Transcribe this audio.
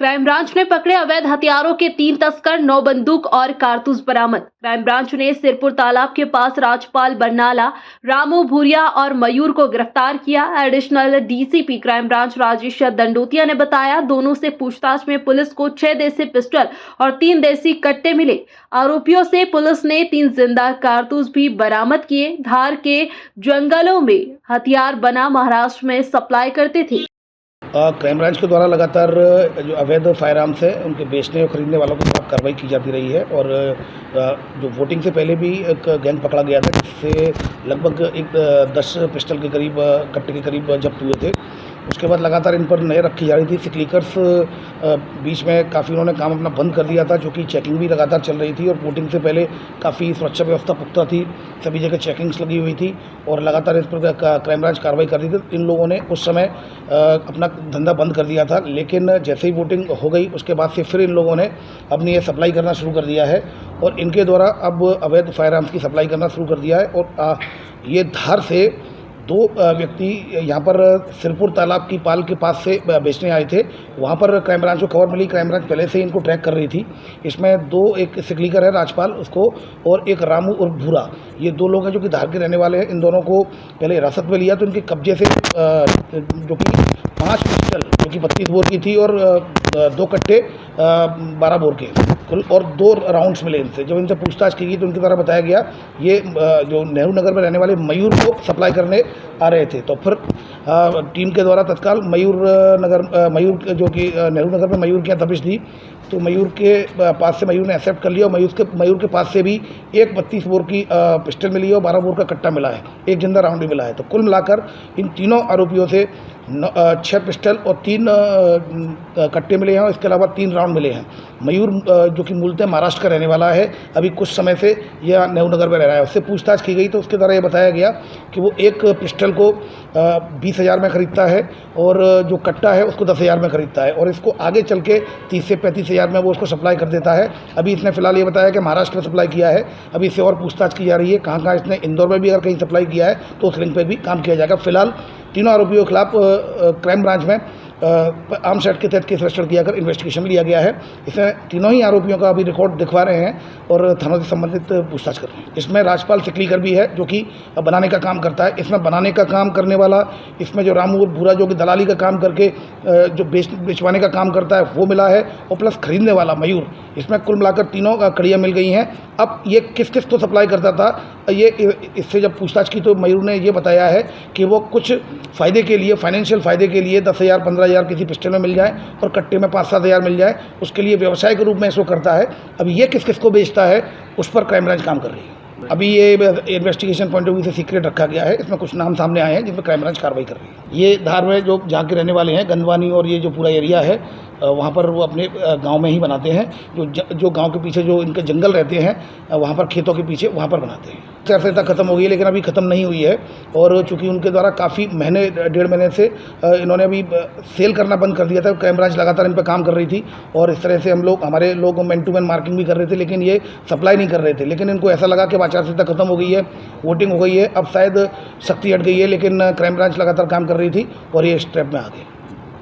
Crime branch ने पकड़े अवैध हथियारों के 3 तस्कर, 9 बंदूक और कारतूस बरामद। क्राइम ब्रांच ने सिरपुर तालाब के पास राजपाल बरनाला, रामू भूरिया और मयूर को गिरफ्तार किया। Additional DCP crime branch Rajesh Dandotiya ने बताया, दोनों से पूछताछ में पुलिस को 6 देसी पिस्टल और 3 देसी कट्टे मिले। आरोपियों से पुलिस ने 3 जिंदा कारतूस भी बरामद किए। धार के जंगलों में हथियार बना महाराष्ट्र में सप्लाई करते थे। क्राइम ब्रांच के द्वारा लगातार जो अवैध फायर आर्म्स है उनके बेचने और ख़रीदने वालों के खिलाफ कार्रवाई की जाती रही है। और जो वोटिंग से पहले भी एक गैंग पकड़ा गया था, जिससे लगभग 10 पिस्टल के करीब, कट्टे के करीब जब्त हुए थे। उसके बाद लगातार इन पर नज़र रखी जा रही थी। सिक्लीकर्स बीच में काफ़ी उन्होंने काम अपना बंद कर दिया था, जो कि चेकिंग भी लगातार चल रही थी और वोटिंग से पहले काफ़ी सुरक्षा व्यवस्था पुख्ता थी, सभी जगह चेकिंग्स लगी हुई थी और लगातार इस पर क्राइम ब्रांच कार्रवाई कर रही थी। इन लोगों ने उस समय अपना धंधा बंद कर दिया था, लेकिन जैसे ही वोटिंग हो गई उसके बाद से फिर इन लोगों ने अपनी ये सप्लाई करना शुरू कर दिया है और इनके द्वारा अब अवैध फायर आर्म्स की सप्लाई करना शुरू कर दिया है। और ये धार से 2 व्यक्ति यहाँ पर सिरपुर तालाब की पाल के पास से बेचने आए थे। वहाँ पर क्राइम ब्रांच को खबर मिली। क्राइम ब्रांच पहले से इनको ट्रैक कर रही थी। इसमें 2, एक सिकलीकर है राजपाल, उसको, और एक रामू और भूरा, ये 2 लोग हैं जो कि धार के रहने वाले हैं। इन दोनों को पहले हिरासत में लिया तो इनके कब्जे से जो कि 5 पिस्टल जो कि 32 बोर की थी और 2 कट्टे 12 बोर के कुल और 2 राउंड्स मिले इनसे। जब इनसे पूछताछ की गई तो उनके द्वारा बताया गया ये जो नेहरू नगर में रहने वाले मयूर को सप्लाई करने आ रहे थे। तो फिर टीम के द्वारा तत्काल मयूर जो कि नेहरू नगर में मयूर की दबिश दी, तो मयूर के पास से मयूर ने एक्सेप्ट कर लिया और मयूर के पास से भी एक 32 बोर की पिस्टल मिली है और 12 बोर का कट्टा मिला है, एक जिंदा राउंड भी मिला है। तो कुल मिलाकर इन तीनों आरोपियों से 6 पिस्टल और 3 कट्टे मिले हैं और इसके अलावा 3 राउंड मिले हैं। मयूर जो कि मूलतः महाराष्ट्र का रहने वाला है, अभी कुछ समय से यह नेहरू नगर में रह रहा है। उससे पूछताछ की गई तो उसके द्वारा ये बताया गया कि वो एक पिस्टल को 20,000 में ख़रीदता है और जो कट्टा है उसको 10,000 में ख़रीदता है और इसको आगे चल के 30 से 35,000 में वो उसको सप्लाई कर देता है। अभी इसने फिलहाल ये बताया कि महाराष्ट्र में सप्लाई किया है। अभी इससे और पूछताछ की जा रही है, कहाँ कहाँ इसने, इंदौर में भी अगर कहीं सप्लाई किया है तो उस लिंक पर भी काम किया जाएगा। फिलहाल तीनों आरोपियों के खिलाफ क्राइम ब्रांच में आर्म्स एक्ट के तहत केस रजिस्टर किया कर इन्वेस्टिगेशन लिया गया है। इसमें तीनों ही आरोपियों का अभी रिकॉर्ड दिखवा रहे हैं और थानों से संबंधित पूछताछ कर रहे हैं। इसमें राजपाल सिकलीकर भी है जो कि बनाने का काम करता है। इसमें बनाने का काम करने वाला, इसमें जो रामू और भूरा जो कि दलाली का काम करके जो बेचवाने का काम करता है वो मिला है और प्लस खरीदने वाला मयूर। इसमें कुल मिलाकर तीनों कड़ियाँ मिल गई हैं। अब ये किस किस को सप्लाई करता था, ये इससे जब पूछताछ की तो मयूर ने ये बताया है कि वो कुछ फ़ायदे के लिए, फाइनेंशियल फ़ायदे के लिए 10,000 15,000 किसी पिस्टल में मिल जाए और कट्टे में 5-7 हज़ार मिल जाए, उसके लिए व्यवसाय के रूप में इसको करता है। अब ये किस किस को बेचता है उस पर क्राइम ब्रांच काम कर रही है। अभी ये इन्वेस्टिगेशन पॉइंट ऑफ व्यू से सीक्रेट रखा गया है। इसमें कुछ नाम सामने आए हैं जिन पर क्राइम ब्रांच कार्रवाई कर रही है। ये धार में जो जहाँ के रहने वाले हैं, गंदवानी और ये जो पूरा एरिया है, वहाँ पर वो अपने गांव में ही बनाते हैं। जो गांव के पीछे जो इनके जंगल रहते हैं, वहाँ पर खेतों के पीछे वहाँ पर बनाते हैं। चर्चा तक खत्म हो गई है लेकिन अभी ख़त्म नहीं हुई है और चूँकि उनके द्वारा काफ़ी महीने, 1.5 महीने से इन्होंने अभी सेल करना बंद कर दिया था। क्राइम ब्रांच लगातार इन पर काम कर रही थी और इस तरह से हमारे लोग मैन टू मैन मार्किंग भी कर रहे थे, लेकिन ये सप्लाई नहीं कर रहे थे। लेकिन इनको ऐसा लगा कि आचार संहिता खत्म हो गई है, वोटिंग हो गई है, अब शायद सख्ती हट गई है, लेकिन क्राइम ब्रांच लगातार काम कर रही थी और ये इस ट्रैप में आ गए।